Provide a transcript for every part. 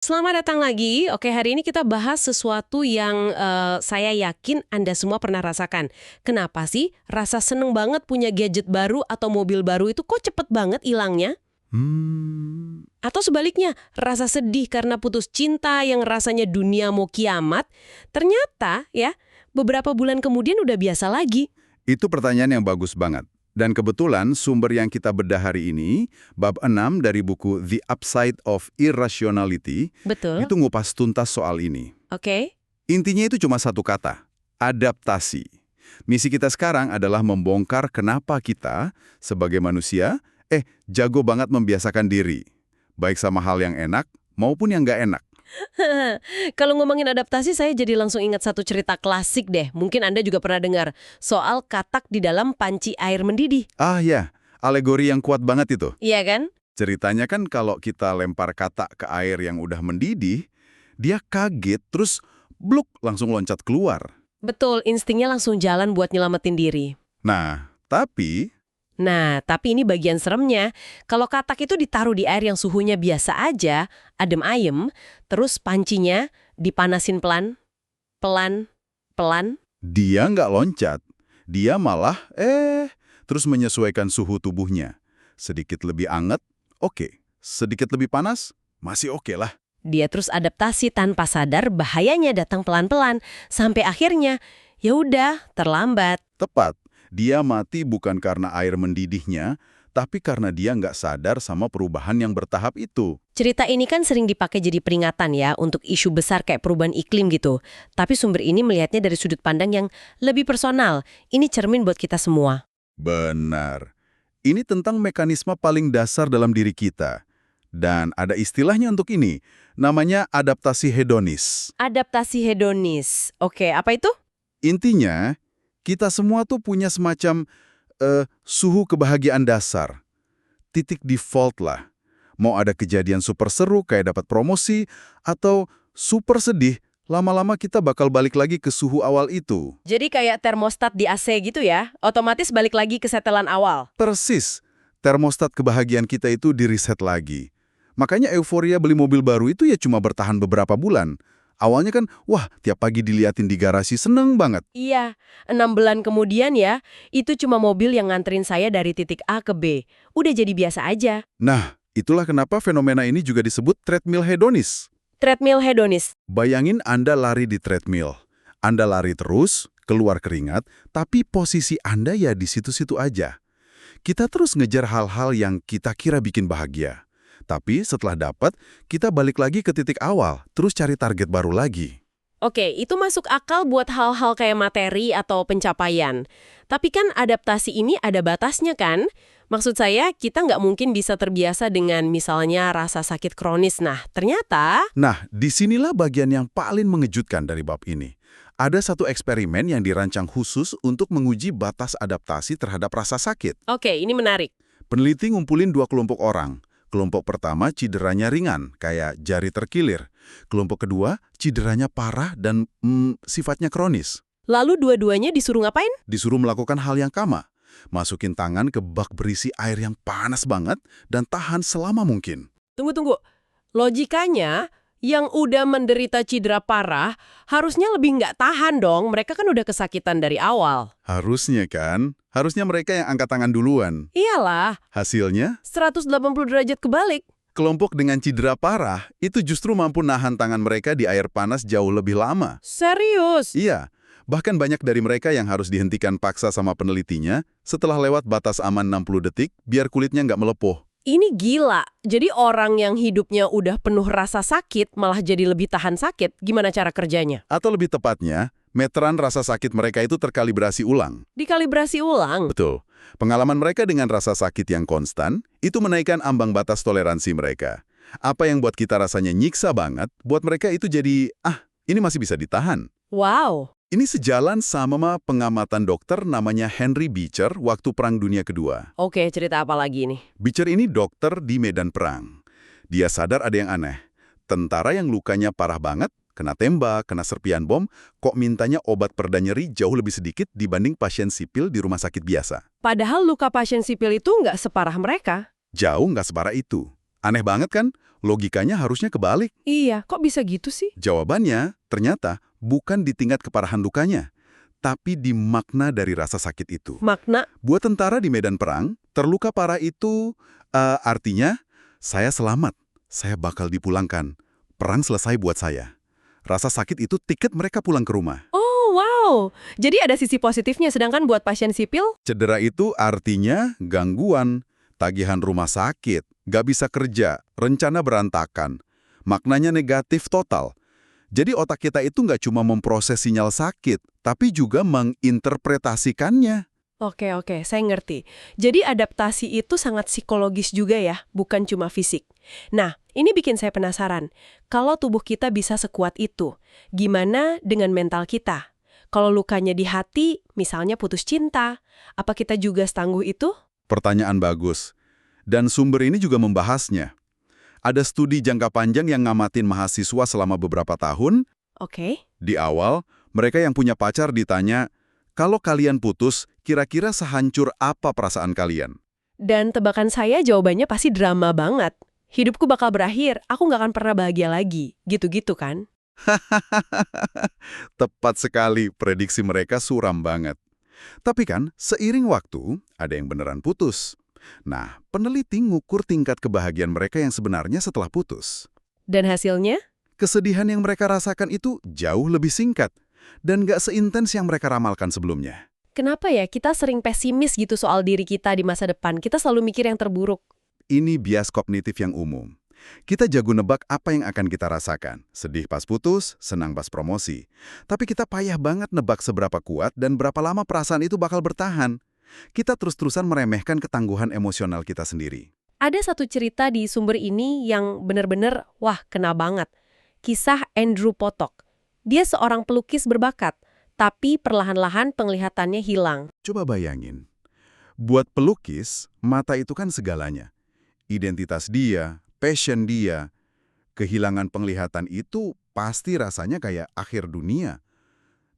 Selamat datang lagi. Oke, hari ini kita bahas sesuatu yang saya yakin Anda semua pernah rasakan. Kenapa sih rasa seneng banget punya gadget baru atau mobil baru itu kok cepet banget hilangnya? Atau sebaliknya, rasa sedih karena putus cinta yang rasanya dunia mau kiamat, ternyata ya, beberapa bulan kemudian udah biasa lagi. Itu pertanyaan yang bagus banget. Dan kebetulan sumber yang kita bedah hari ini, bab 6 dari buku The Upside of Irrationality, Betul? itu ngupas tuntas soal ini. Oke. Intinya itu cuma satu kata, adaptasi. Misi kita sekarang adalah membongkar kenapa kita, sebagai manusia, jago banget membiasakan diri. Baik sama hal yang enak maupun yang nggak enak. Kalau ngomongin adaptasi, saya jadi langsung ingat satu cerita klasik deh. Mungkin Anda juga pernah dengar soal katak di dalam panci air mendidih. Ah ya, alegori yang kuat banget itu. Iya kan? Ceritanya kan kalau kita lempar katak ke air yang udah mendidih, dia kaget terus bluk langsung loncat keluar. Betul, instingnya langsung jalan buat nyelamatin diri. Nah, Tapi ini bagian seremnya. Kalau katak itu ditaruh di air yang suhunya biasa aja, adem ayem, terus pancinya dipanasin pelan, pelan. dia nggak loncat. Dia malah, terus menyesuaikan suhu tubuhnya. Sedikit lebih anget, oke. Sedikit lebih panas, masih oke lah. Dia terus adaptasi tanpa sadar bahayanya datang pelan-pelan. Sampai akhirnya, ya udah, terlambat. Tepat, dia mati bukan karena air mendidihnya, tapi karena dia nggak sadar sama perubahan yang bertahap itu. Cerita ini kan sering dipakai jadi peringatan ya untuk isu besar kayak perubahan iklim gitu. Tapi sumber ini melihatnya dari sudut pandang yang lebih personal. Ini cermin buat kita semua. Benar. Ini tentang mekanisme paling dasar dalam diri kita. Dan ada istilahnya untuk ini, namanya adaptasi hedonis. Adaptasi hedonis. Oke, apa itu? Intinya, kita semua tuh punya semacam suhu kebahagiaan dasar. Titik default lah. Mau ada kejadian super seru kayak dapat promosi, atau super sedih, lama-lama kita bakal balik lagi ke suhu awal itu. Jadi kayak termostat di AC gitu ya, otomatis balik lagi ke setelan awal. Persis, termostat kebahagiaan kita itu di-reset lagi. Makanya euforia beli mobil baru itu ya cuma bertahan beberapa bulan. Awalnya kan, wah tiap pagi diliatin di garasi seneng banget. Iya, 6 bulan kemudian ya, itu cuma mobil yang nganterin saya dari titik A ke B. Udah jadi biasa aja. Nah, itulah kenapa fenomena ini juga disebut treadmill hedonis. Treadmill hedonis. Bayangin Anda lari di treadmill. Anda lari terus, keluar keringat, tapi posisi Anda ya di situ-situ aja. Kita terus ngejar hal-hal yang kita kira bikin bahagia. Tapi setelah dapat, kita balik lagi ke titik awal, terus cari target baru lagi. Oke, itu masuk akal buat hal-hal kayak materi atau pencapaian. Tapi kan adaptasi ini ada batasnya kan? Maksud saya, kita nggak mungkin bisa terbiasa dengan misalnya rasa sakit kronis. Nah, ternyata... Nah, disinilah bagian yang paling mengejutkan dari bab ini. Ada satu eksperimen yang dirancang khusus untuk menguji batas adaptasi terhadap rasa sakit. Oke, ini menarik. Peneliti ngumpulin 2 kelompok orang. Kelompok pertama cederanya ringan, kayak jari terkilir. Kelompok kedua cederanya parah dan sifatnya kronis. Lalu dua-duanya disuruh ngapain? Disuruh melakukan hal yang sama. Masukin tangan ke bak berisi air yang panas banget dan tahan selama mungkin. Tunggu. Logikanya, yang udah menderita cedera parah, harusnya lebih nggak tahan dong. Mereka kan udah kesakitan dari awal. Harusnya kan? Harusnya mereka yang angkat tangan duluan. Iyalah, Hasilnya, 180 derajat kebalik. kelompok dengan cedera parah itu justru mampu nahan tangan mereka di air panas jauh lebih lama. Serius? Iya, bahkan banyak dari mereka yang harus dihentikan paksa sama penelitinya setelah lewat batas aman 60 detik biar kulitnya nggak melepuh. Ini gila. Jadi orang yang hidupnya udah penuh rasa sakit malah jadi lebih tahan sakit. Gimana cara kerjanya? Atau lebih tepatnya, meteran rasa sakit mereka itu terkalibrasi ulang. Dikalibrasi ulang. Betul. Pengalaman mereka dengan rasa sakit yang konstan, itu menaikkan ambang batas toleransi mereka. Apa yang buat kita rasanya nyiksa banget, buat mereka itu jadi, ini masih bisa ditahan. Wow. Ini sejalan sama pengamatan dokter namanya Henry Beecher waktu Perang Dunia Kedua. Oke, cerita apa lagi nih? Beecher ini dokter di medan perang. Dia sadar ada yang aneh. Tentara yang lukanya parah banget, kena tembak, kena serpian bom, kok mintanya obat pereda nyeri jauh lebih sedikit dibanding pasien sipil di rumah sakit biasa. Padahal luka pasien sipil itu nggak separah mereka. Jauh nggak separah itu. Aneh banget kan? Logikanya harusnya kebalik. Iya, kok bisa gitu sih? Jawabannya ternyata bukan di tingkat keparahan lukanya, tapi di makna dari rasa sakit itu. Makna, Buat tentara di medan perang, terluka parah itu artinya, saya selamat, saya bakal dipulangkan. Perang selesai buat saya. Rasa sakit itu tiket mereka pulang ke rumah. oh wow, jadi ada sisi positifnya, sedangkan buat pasien sipil? Cedera itu artinya gangguan, tagihan rumah sakit, gak bisa kerja, rencana berantakan. Maknanya negatif total. Jadi otak kita itu nggak cuma memproses sinyal sakit, tapi juga menginterpretasikannya. Oke, saya ngerti. Jadi adaptasi itu sangat psikologis juga ya, bukan cuma fisik. Nah, ini bikin saya penasaran. Kalau tubuh kita bisa sekuat itu, gimana dengan mental kita? Kalau lukanya di hati, misalnya putus cinta, apa kita juga setangguh itu? Pertanyaan bagus. Dan sumber ini juga membahasnya. Ada studi jangka panjang yang ngamatin mahasiswa selama beberapa tahun. Oke. Di awal, mereka yang punya pacar ditanya, kalau kalian putus, kira-kira sehancur apa perasaan kalian? Dan tebakan saya jawabannya pasti drama banget. Hidupku bakal berakhir, aku nggak akan pernah bahagia lagi. Gitu-gitu kan? Tepat sekali, prediksi mereka suram banget. Tapi kan, seiring waktu, ada yang beneran putus. Nah, peneliti ngukur tingkat kebahagiaan mereka yang sebenarnya setelah putus. Dan hasilnya? Kesedihan yang mereka rasakan itu jauh lebih singkat dan gak seintens yang mereka ramalkan sebelumnya. Kenapa ya kita sering pesimis gitu soal diri kita di masa depan? Kita selalu mikir yang terburuk. Ini bias kognitif yang umum. Kita jago nebak apa yang akan kita rasakan. Sedih pas putus, senang pas promosi. Tapi kita payah banget nebak seberapa kuat dan berapa lama perasaan itu bakal bertahan. Kita terus-terusan meremehkan ketangguhan emosional kita sendiri. Ada satu cerita di sumber ini yang benar-benar, wah, kena banget. Kisah Andrew Potok. Dia seorang pelukis berbakat, tapi perlahan-lahan penglihatannya hilang. Coba bayangin, buat pelukis, mata itu kan segalanya. Identitas dia, passion dia, kehilangan penglihatan itu pasti rasanya kayak akhir dunia.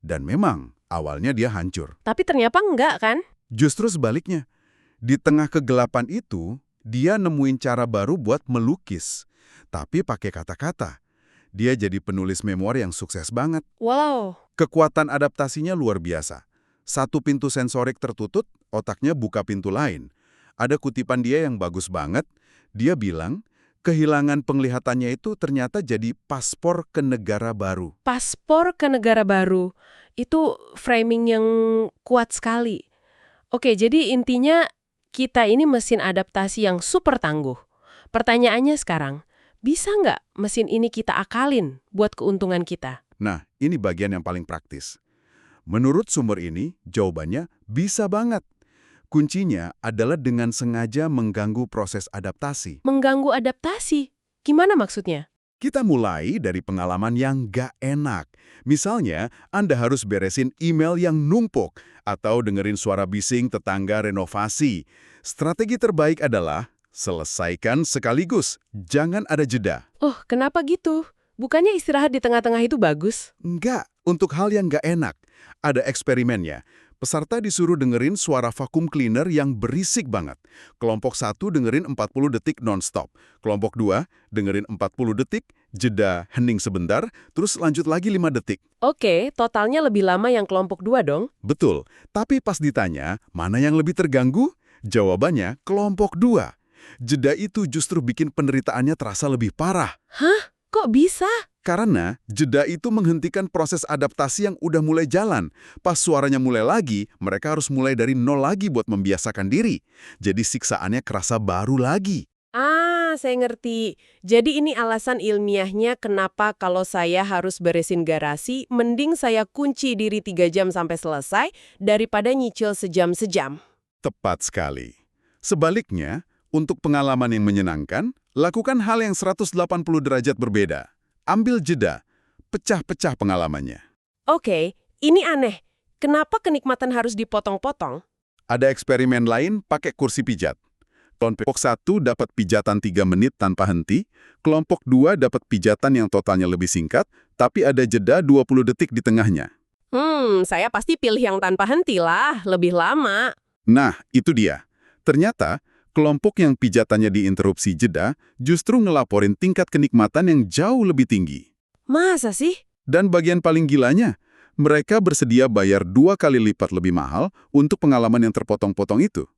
Dan memang, awalnya dia hancur. Tapi ternyata enggak kan? Justru sebaliknya, di tengah kegelapan itu, dia nemuin cara baru buat melukis. Tapi pakai kata-kata. Dia jadi penulis memoir yang sukses banget. Wow. Kekuatan adaptasinya luar biasa. Satu pintu sensorik tertutup, otaknya buka pintu lain. Ada kutipan dia yang bagus banget. Dia bilang, kehilangan penglihatannya itu ternyata jadi paspor ke negara baru. Paspor ke negara baru. Itu framing yang kuat sekali. Oke, jadi intinya kita ini mesin adaptasi yang super tangguh. Pertanyaannya sekarang, bisa nggak mesin ini kita akalin buat keuntungan kita? Nah, ini bagian yang paling praktis. Menurut sumber ini, jawabannya bisa banget. Kuncinya adalah dengan sengaja mengganggu proses adaptasi. Mengganggu adaptasi? Gimana maksudnya? Kita mulai dari pengalaman yang gak enak. Misalnya, Anda harus beresin email yang numpuk atau dengerin suara bising tetangga renovasi. Strategi terbaik adalah selesaikan sekaligus, jangan ada jeda. Oh, kenapa gitu? Bukannya istirahat di tengah-tengah itu bagus? Enggak, untuk hal yang gak enak. Ada eksperimennya. Peserta disuruh dengerin suara vakum cleaner yang berisik banget. Kelompok 1 dengerin 40 detik non-stop. Kelompok 2 dengerin 40 detik, jeda hening sebentar, terus lanjut lagi 5 detik. Oke, totalnya lebih lama yang kelompok 2 dong. Betul, tapi pas ditanya mana yang lebih terganggu, jawabannya kelompok 2. Jeda itu justru bikin penderitaannya terasa lebih parah. Hah? Kok bisa? Karena jeda itu menghentikan proses adaptasi yang udah mulai jalan. Pas suaranya mulai lagi, mereka harus mulai dari nol lagi buat membiasakan diri. Jadi siksaannya kerasa baru lagi. Ah, saya ngerti. Jadi ini alasan ilmiahnya kenapa kalau saya harus beresin garasi, mending saya kunci diri 3 jam sampai selesai daripada nyicil sejam-sejam. Tepat sekali. Sebaliknya, untuk pengalaman yang menyenangkan, lakukan hal yang 180 derajat berbeda. Ambil jeda, pecah-pecah pengalamannya. Oke, ini aneh. Kenapa kenikmatan harus dipotong-potong? Ada eksperimen lain pakai kursi pijat. Kelompok 1 dapat pijatan 3 menit tanpa henti, kelompok 2 dapat pijatan yang totalnya lebih singkat, tapi ada jeda 20 detik di tengahnya. Saya pasti pilih yang tanpa henti lah, lebih lama. Nah, itu dia. Ternyata, Kelompok yang pijatannya diinterupsi jeda justru ngelaporin tingkat kenikmatan yang jauh lebih tinggi. Masa sih? Dan bagian paling gilanya, mereka bersedia bayar 2 kali lipat lebih mahal untuk pengalaman yang terpotong-potong itu.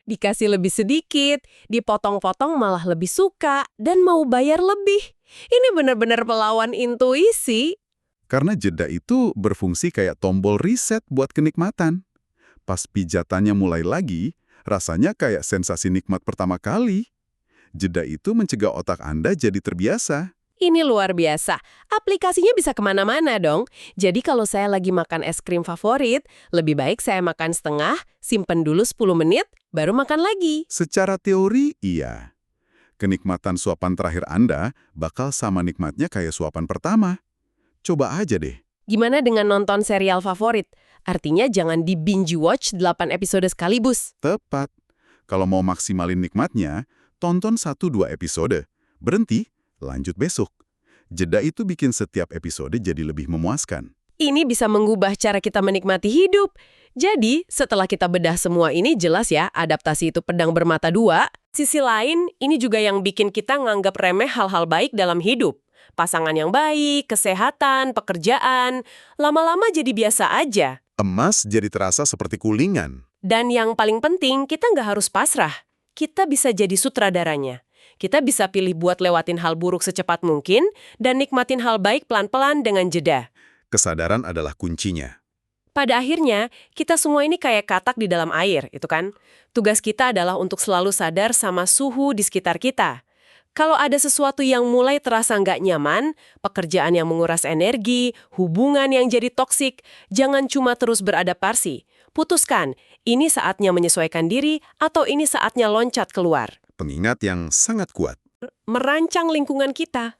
Dikasih lebih sedikit, dipotong-potong malah lebih suka, dan mau bayar lebih. Ini benar-benar melawan intuisi. Karena jeda itu berfungsi kayak tombol reset buat kenikmatan. Pas pijatannya mulai lagi, rasanya kayak sensasi nikmat pertama kali. Jeda itu mencegah otak Anda jadi terbiasa. Ini luar biasa. Aplikasinya bisa kemana-mana dong. Jadi kalau saya lagi makan es krim favorit, lebih baik saya makan setengah, simpen dulu 10 menit, baru makan lagi. Secara teori, iya. Kenikmatan suapan terakhir Anda bakal sama nikmatnya kayak suapan pertama. Coba aja deh. Gimana dengan nonton serial favorit? Artinya jangan di binge watch 8 episode sekaligus. Tepat. Kalau mau maksimalin nikmatnya, tonton 1-2 episode. Berhenti, lanjut besok. Jeda itu bikin setiap episode jadi lebih memuaskan. Ini bisa mengubah cara kita menikmati hidup. Jadi, setelah kita bedah semua ini, jelas ya, adaptasi itu pedang bermata dua. Sisi lain, ini juga yang bikin kita nganggap remeh hal-hal baik dalam hidup. Pasangan yang baik, kesehatan, pekerjaan, lama-lama jadi biasa aja. Emas jadi terasa seperti kulingan. Dan yang paling penting, kita nggak harus pasrah. Kita bisa jadi sutradaranya. Kita bisa pilih buat lewatin hal buruk secepat mungkin dan nikmatin hal baik pelan-pelan dengan jeda. Kesadaran adalah kuncinya. Pada akhirnya, kita semua ini kayak katak di dalam air, itu kan? Tugas kita adalah untuk selalu sadar sama suhu di sekitar kita. Kalau ada sesuatu yang mulai terasa nggak nyaman, pekerjaan yang menguras energi, hubungan yang jadi toksik, jangan cuma terus beradaptasi. Putuskan, ini saatnya menyesuaikan diri atau ini saatnya loncat keluar. Pengingat yang sangat kuat. Merancang lingkungan kita.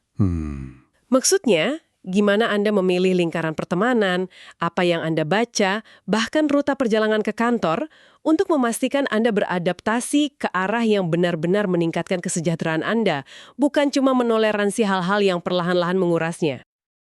Maksudnya, gimana Anda memilih lingkaran pertemanan, apa yang Anda baca, bahkan rute perjalanan ke kantor, untuk memastikan Anda beradaptasi ke arah yang benar-benar meningkatkan kesejahteraan Anda, bukan cuma menoleransi hal-hal yang perlahan-lahan mengurasnya.